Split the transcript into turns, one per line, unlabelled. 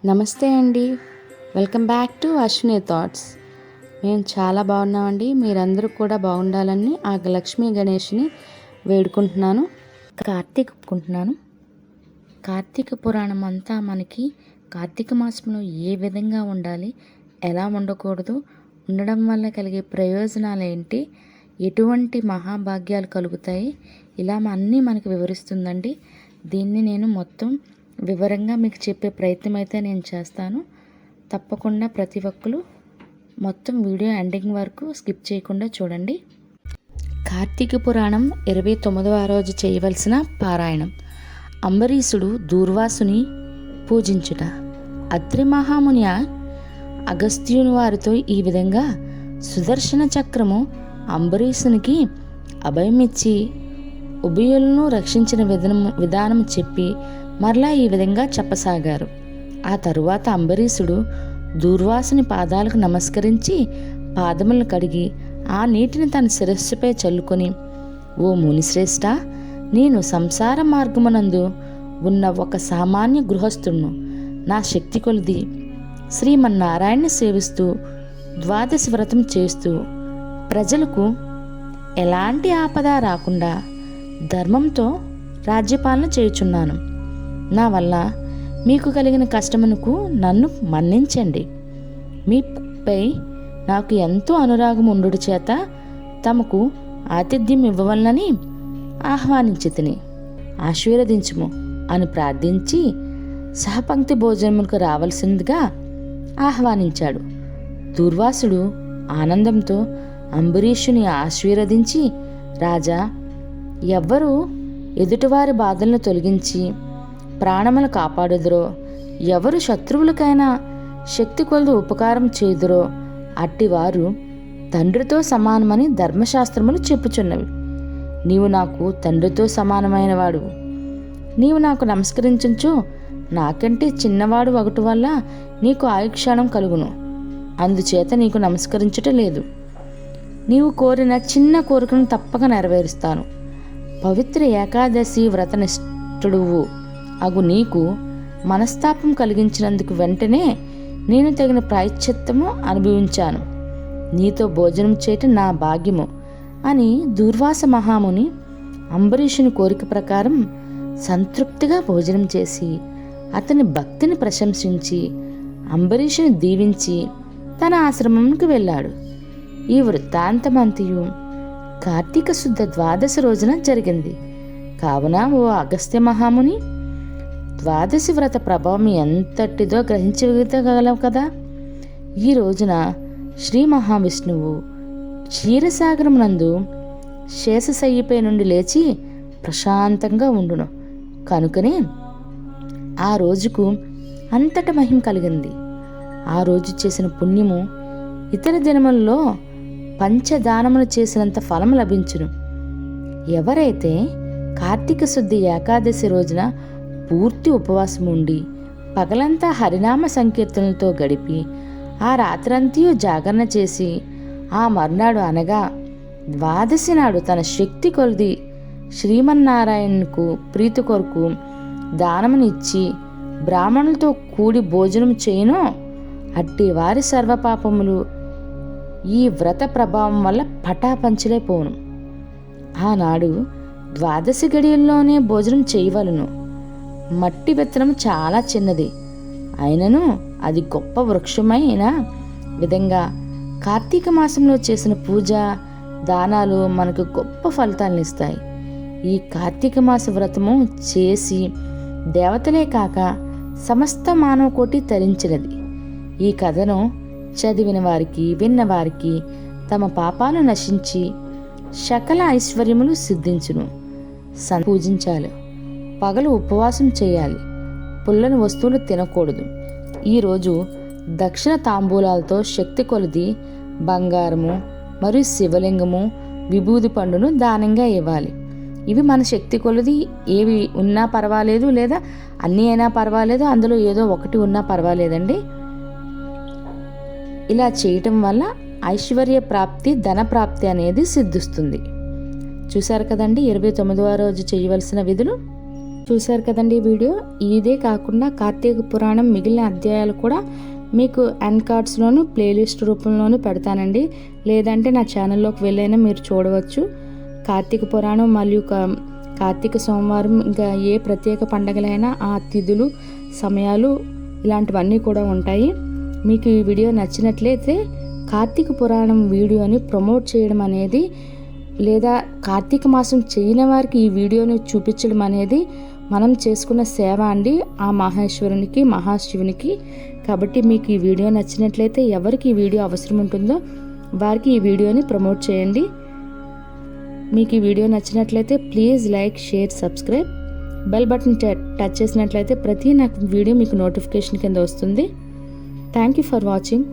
నమస్తే అండి. Welcome back to Ashwini thoughts. మేము చాలా బాగున్నామండి. మీరందరూ కూడా బాగుండాలని ఆ లక్ష్మీ గణేష్ని వేడుకుంటున్నాను. కార్తీక పురాణం అంతా మనకి కార్తీక మాసంలో ఏ విధంగా ఉండాలి, ఎలా ఉండకూడదు, ఉండడం వల్ల కలిగే ప్రయోజనాలు ఏంటి, ఎటువంటి మహాభాగ్యాలు కలుగుతాయి, ఇలా అన్నీ మనకు వివరిస్తుందండి. దీన్ని నేను మొత్తం వివరంగా మీకు చెప్పే ప్రయత్నం అయితే నేను చేస్తాను. తప్పకుండా ప్రతి ఒక్కరు మొత్తం వీడియో ఎండింగ్ వరకు స్కిప్ చేయకుండా చూడండి. కార్తీక పురాణం 29వ రోజు చేయవలసిన పారాయణం. అంబరీషుడు దూర్వాసుని పూజించుట. అత్రి మహాముని అగస్త్యుని వారితో ఈ విధంగా సుదర్శన చక్రము అంబరీషునికి అభయమిచ్చి ఉభయులను రక్షించిన విధానం చెప్పి మరలా ఈ విధంగా చెప్పసాగారు. ఆ తరువాత అంబరీషుడు దూర్వాసుని పాదాలకు నమస్కరించి పాదములను కడిగి ఆ నీటిని తన శిరస్సుపై చల్లుకొని, ఓ మునిశ్రేష్ఠ, నేను సంసార మార్గమునందు ఉన్న ఒక సామాన్య గృహస్థుడును. నా శక్తి కొలది శ్రీమన్నారాయణ్ణి సేవిస్తూ ద్వాదశి వ్రతం చేస్తూ ప్రజలకు ఎలాంటి ఆపద రాకుండా ధర్మంతో రాజ్యపాలన చేయుచున్నాను. నా వల్ల మీకు కలిగిన కష్టమునకు నన్ను మన్నించండి. మీపై నాకు ఎంతో అనురాగం ఉండుట చేత తమకు ఆతిథ్యం ఇవ్వవలనని ఆహ్వానించి తిని ఆశీర్వదించుము అని ప్రార్థించి సహపంక్తి భోజనములకు రావలసిందిగా ఆహ్వానించాడు. దూర్వాసుడు ఆనందంతో అంబరీషుని ఆశీర్వదించి, రాజా, ఎవ్వరూ ఎదుటివారి బాధలను తొలగించి ప్రాణములు కాపాడుదురో, ఎవరు శత్రువులకైనా శక్తి కొలది ఉపకారం చేదురో అట్టివారు తండ్రితో సమానమని ధర్మశాస్త్రములు చెప్పుచున్నవి. నీవు నాకు తండ్రితో సమానమైన వాడు. నీవు నాకు నమస్కరించుచు నాకంటే చిన్నవాడు ఒకటి వల్ల నీకు ఆయుక్షణం కలుగును. అందుచేత నీకు నమస్కరించుట లేదు. నీవు కోరిన చిన్న కోరికను తప్పక నెరవేరుస్తాను. పవిత్ర ఏకాదశి వ్రతనిష్ఠుడువు అగు నీకు మనస్తాపం కలిగించినందుకు వెంటనే నేను తగిన ప్రాయశ్చిత్తము అనుభవించాను. నీతో భోజనం చేయటం నా భాగ్యము అని దూర్వాస మహాముని అంబరీషుని కోరిక ప్రకారం సంతృప్తిగా భోజనం చేసి అతని భక్తిని ప్రశంసించి అంబరీషుని దీవించి తన ఆశ్రమంకి వెళ్ళాడు. ఈ వృత్తాంతమంతయు కార్తీక శుద్ధ ద్వాదశి రోజున జరిగింది. కావున ఓ అగస్త్య మహాముని, ద్వాదశి వ్రత ప్రభావం ఎంతటిదో గ్రహించగలవు కదా. ఈ రోజున శ్రీ మహావిష్ణువు క్షీరసాగరమునందు శేషశయ్యపై నుండి లేచి ప్రశాంతంగా ఉండును. కనుకనే ఆ రోజుకు అంతట మహిమ కలిగింది. ఆ రోజు చేసిన పుణ్యము ఇతర దినములలో పంచదానములు చేసినంత ఫలం లభించును. ఎవరైతే కార్తీక శుద్ధి ఏకాదశి రోజున పూర్తి ఉపవాసం ఉండి పగలంతా హరినామ సంకీర్తనలతో గడిపి ఆ రాత్రంతయు జాగరణ చేసి ఆ మర్నాడు అనగా ద్వాదశి నాడు తన శక్తి కొలది శ్రీమన్నారాయణకు ప్రీతి కొరకు దానమునిచ్చి బ్రాహ్మణులతో కూడి భోజనం చేయనో అట్టి వారి సర్వపాపములు ఈ వ్రత ప్రభావం వల్ల పటాపంచలైపోవును. ఆనాడు ద్వాదశి గడియల్లోనే భోజనం చేయవలను. మట్టి విత్తనం చాలా చిన్నది అయినను అది గొప్ప వృక్షమైన విధంగా కార్తీక మాసంలో చేసిన పూజ దానాలు మనకు గొప్ప ఫలితాలను ఇస్తాయి. ఈ కార్తీక మాస వ్రతము చేసి దేవతలే కాక సమస్త మానవకోటి తరించినది. ఈ కథను చదివిన వారికి విన్నవారికి తమ పాపాలు నశించి సకల ఐశ్వర్యములు సిద్ధించును. పూజించాలి. పగలు ఉపవాసం చేయాలి. పుల్లని వస్తువులు తినకూడదు. ఈరోజు దక్షిణ తాంబూలాలతో శక్తి కొలది బంగారము మరియు శివలింగము విభూది పండును దానంగా ఇవ్వాలి. ఇవి మన శక్తి కొలది ఏవి ఉన్నా పర్వాలేదు, లేదా అన్నీ అయినా పర్వాలేదు, అందులో ఏదో ఒకటి ఉన్నా పర్వాలేదండి. ఇలా చేయటం వల్ల ఐశ్వర్య ప్రాప్తి, ధన ప్రాప్తి అనేది సిద్ధిస్తుంది. చూశారు కదండి 29వ రోజు చేయవలసిన విధులు. చూశారు కదండి వీడియో. ఇదే కాకుండా కార్తీక పురాణం మిగిలిన అధ్యాయాలు కూడా మీకు ఎండ్ కార్డ్స్లోను ప్లేలిస్ట్ రూపంలోనూ పెడతానండి. లేదంటే నా ఛానల్లోకి వెళ్ళైనా మీరు చూడవచ్చు. కార్తీక పురాణం మరియు కార్తీక సోమవారం ఇంకా ఏ ప్రత్యేక పండగలైనా ఆ తిథులు సమయాలు ఇలాంటివన్నీ కూడా ఉంటాయి. మీకు ఈ వీడియో నచ్చినట్లయితే కార్తీక పురాణం వీడియోని ప్రమోట్ చేయడం అనేది లేదా కార్తీక మాసం చేయని వారికి ఈ వీడియోని చూపించడం అనేది మనం చేసుకున్న సేవ అండి ఆ మహేశ్వరునికి మహాశివునికి. కాబట్టి మీకు ఈ వీడియో నచ్చినట్లయితే ఎవరికి ఈ వీడియో అవసరం ఉంటుందో వారికి ఈ వీడియోని ప్రమోట్ చేయండి. మీకు ఈ వీడియో నచ్చినట్లయితే please like, share, subscribe, bell button touch చేసినట్లయితే ప్రతి నాకు వీడియో మీకు నోటిఫికేషన్ కింద వస్తుంది. Thank you for watching.